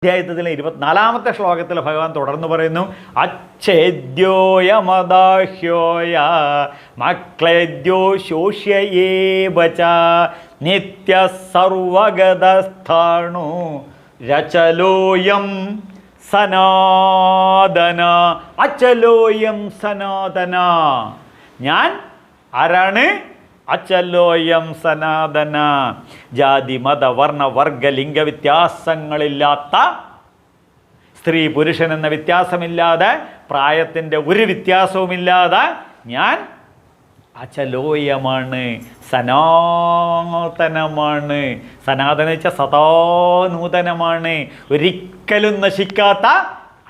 അധ്യായത്തിലെ 24-ാമത്തെ ശ്ലോകത്തിൽ ഭഗവാൻ തുടർന്ന് പറയുന്നു, അച്ഛേദ്യോയമദാഹ്യോയ മക്ലേദ്യോ ശോഷ്യയേവച നിത്യ സർവഗതസ്ഥാണു രചലോയം സനാതന. അചലോയം സനാതന. ഞാൻ ആരാണ്? അചലോയം സനാതന. ജാതി മത വർണ്ണ വർഗ ലിംഗ വ്യത്യാസങ്ങളില്ലാത്ത, സ്ത്രീ പുരുഷൻ എന്ന വ്യത്യാസമില്ലാതെ, പ്രായത്തിൻ്റെ ഒരു വ്യത്യാസവുമില്ലാതെ ഞാൻ അചലോയമാണ്, സനാതനമാണ്. സനാതനം വെച്ചാൽ സദാ നൂതനമാണ്, ഒരിക്കലും നശിക്കാത്ത,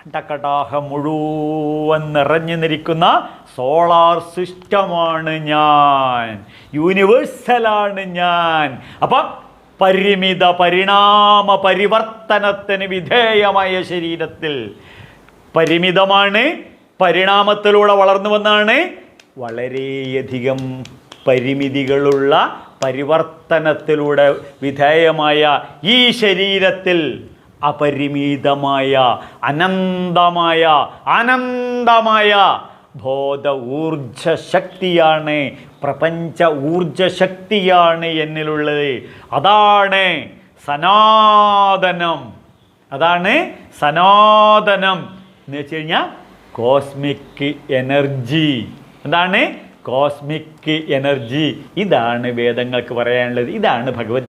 അണ്ടകടാഹം മുഴുവൻ നിറഞ്ഞു നിൽക്കുന്ന സോളാർ സിസ്റ്റമാണ് ഞാൻ, യൂണിവേഴ്സലാണ് ഞാൻ. അപ്പം പരിമിത പരിണാമ പരിവർത്തനത്തിന് വിധേയമായ ശരീരത്തിൽ, പരിമിതമാണ്, പരിണാമത്തിലൂടെ വളർന്നു വന്നാണ്, വളരെയധികം പരിമിതികളുള്ള പരിവർത്തനത്തിലൂടെ വിധേയമായ ഈ ശരീരത്തിൽ അപരിമിതമായ അനന്തമായ ആനന്ദമായ ബോധ ഊർജ ശക്തിയാണ്, പ്രപഞ്ച ഊർജ ശക്തിയാണ് എന്നിലുള്ളത്. അതാണ് സനാതനം. അതാണ് സനാതനം എന്ന് വെച്ച് കഴിഞ്ഞാൽ കോസ്മിക് എനർജി. എന്താണ്? Cosmic energy. ഇതാണ് വേദങ്ങൾക്ക് പറയാനുള്ളത്. ഇതാണ് ഭഗവത്